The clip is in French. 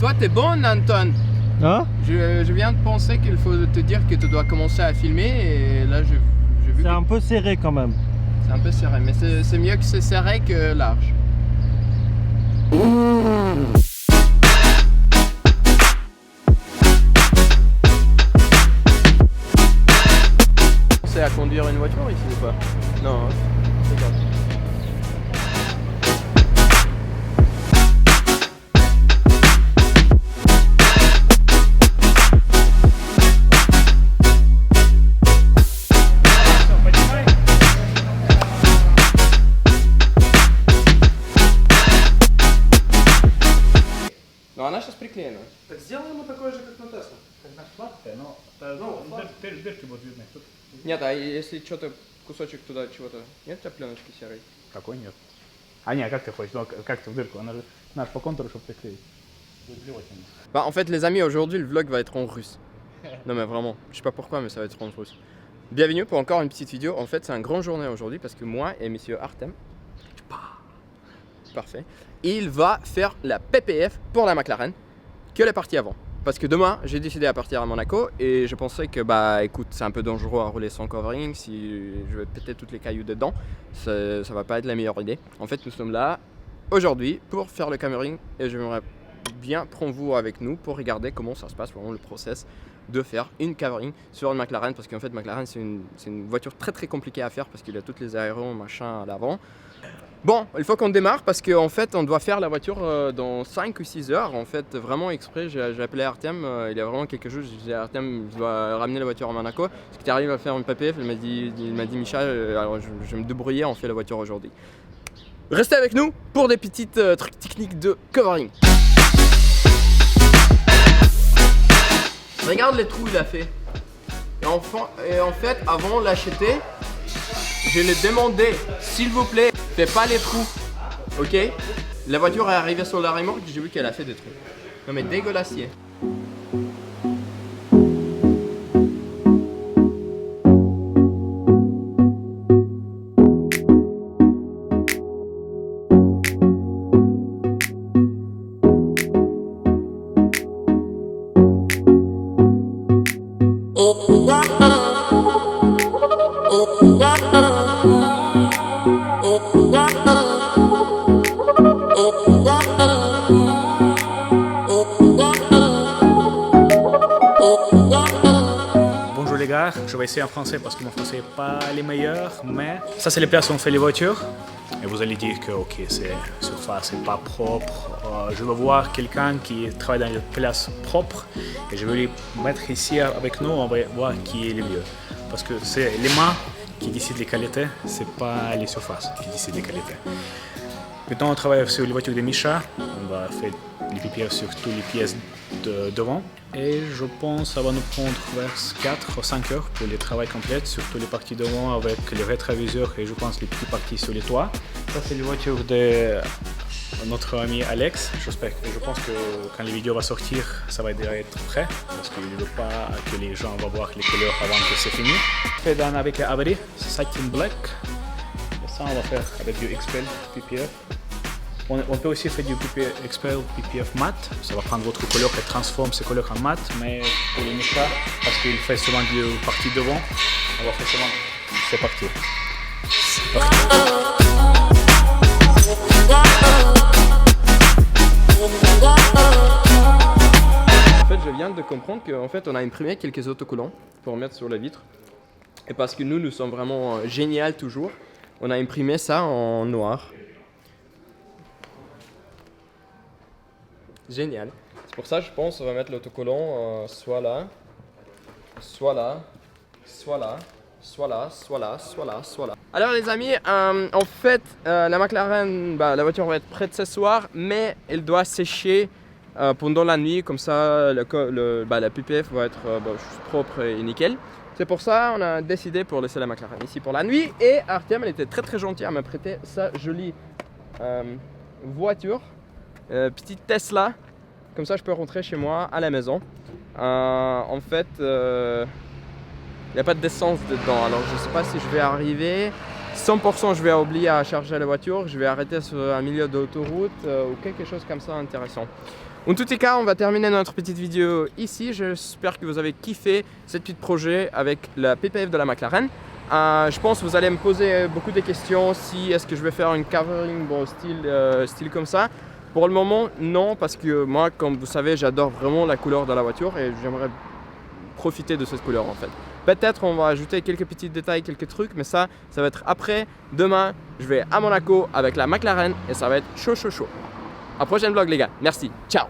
Toi, t'es bon, Anton. Hein? Je viens de penser qu'il faut te dire que tu dois commencer à filmer et là, j'ai vu C'est que un peu serré quand même. c'est un peu serré, mais c'est mieux que c'est serré que large. C'est à conduire une voiture ici ou pas? Non, hein. C'est grave. Но она сейчас приклеена. Так сделай ему такое же, как на Тесле. Как на сладкое, но дырки будут видны. Тут... Нет, а если что-то, кусочек туда чего-то, нет у тебя пленочки серой? Какой нет? А не, как ты хочешь? Ну, как ты в дырку? Она же надо по контуру, чтобы приклеить. Bah en fait les amis, aujourd'hui le vlog va être en russe. Non mais vraiment, je sais pas pourquoi mais ça va être en russe. Bienvenue pour encore une petite vidéo. En fait c'est un grand journée aujourd'hui parce que moi et monsieur Artem, parfait, il va faire la PPF pour la McLaren que la partie avant. Parce que demain j'ai décidé à partir à Monaco et je pensais que bah écoute c'est un peu dangereux à rouler sans covering, si je vais péter toutes les cailloux dedans, ça va pas être la meilleure idée. En fait nous sommes là aujourd'hui pour faire le covering et j'aimerais bien prendre vous avec nous pour regarder comment ça se passe, vraiment le process de faire une covering sur une McLaren parce qu'en fait McLaren c'est une voiture très compliquée à faire parce qu'il y a toutes les aéros machin à l'avant. Bon, il faut qu'on démarre parce qu'en fait on doit faire la voiture dans 5 ou 6 heures. En fait vraiment exprès j'ai appelé Artem, il y a vraiment quelque chose, j'ai dit Artem je dois ramener la voiture à Monaco. Est-ce que tu arrives à faire une PPF? Il m'a dit Micha, alors je vais me débrouiller, on fait la voiture aujourd'hui. Restez avec nous pour des petites trucs techniques de covering. Regarde les trous qu'il a fait. Et en fait, avant de l'acheter, je lui ai demandé, s'il vous plaît, fais pas les trous. Ok? La voiture est arrivée sur la remorque, j'ai vu qu'elle a fait des trous. Non mais dégueulassier. Bonjour les gars, je vais essayer en français parce que mon français n'est pas les meilleurs, mais ça c'est les places où on fait les voitures. Et vous allez dire que ok, c'est surface, c'est pas propre. Je vais voir quelqu'un qui travaille dans les places propres et je vais lui mettre ici avec nous, on va voir qui est le mieux. Parce que c'est les mains qui décident les qualités, c'est pas les surfaces qui décident les qualités. Maintenant on travaille sur les voitures de Micha, on va faire les PPF sur toutes les pièces de devant. Et je pense que ça va nous prendre vers 4 ou 5 heures pour le travail complet sur toutes les parties devant avec le rétroviseur et je pense les petites parties sur les toits. Ça c'est les voitures de notre ami Alex. Je pense que quand la vidéo va sortir, ça va déjà être prêt parce qu'il ne veut pas que les gens vont voir les couleurs avant que c'est fini. Fait avec Avery, Satin Black. Et ça on va faire avec du XPEL PPF. On peut aussi faire du XPEL PPF mat, ça va prendre votre couleur et transforme ces couleurs en mat, mais pour les Micha, parce qu'il fait souvent des parties devant, on va faire seulement ces parties. En fait, je viens de comprendre qu'en fait, on a imprimé quelques autocollants pour mettre sur la vitre. Et parce que nous sommes vraiment géniaux toujours, on a imprimé ça en noir. Génial. C'est pour ça je pense qu'on va mettre l'autocollant soit là, soit là, soit là, soit là, soit là, soit là, soit là. Alors les amis, en fait la McLaren, la voiture va être prête ce soir, mais elle doit sécher pendant la nuit, comme ça la PPF va être propre et nickel. C'est pour ça on a décidé pour laisser la McLaren ici pour la nuit et Artem elle était très gentille à me prêter sa jolie voiture. Petite Tesla, comme ça je peux rentrer chez moi à la maison. En fait, il n'y a pas d'essence dedans, alors je ne sais pas si je vais arriver. 100% je vais oublier à charger la voiture, je vais arrêter sur un milieu d'autoroute ou quelque chose comme ça intéressant. En tout cas, on va terminer notre petite vidéo ici. J'espère que vous avez kiffé ce petit projet avec la PPF de la McLaren. Je pense que vous allez me poser beaucoup de questions si est-ce que je vais faire une covering style comme ça. Pour le moment, non, parce que moi, comme vous savez, j'adore vraiment la couleur de la voiture et j'aimerais profiter de cette couleur en fait. Peut-être on va ajouter quelques petits détails, quelques trucs, mais ça va être après. Demain, je vais à Monaco avec la McLaren et ça va être chaud. À prochaine vlog les gars, merci, ciao.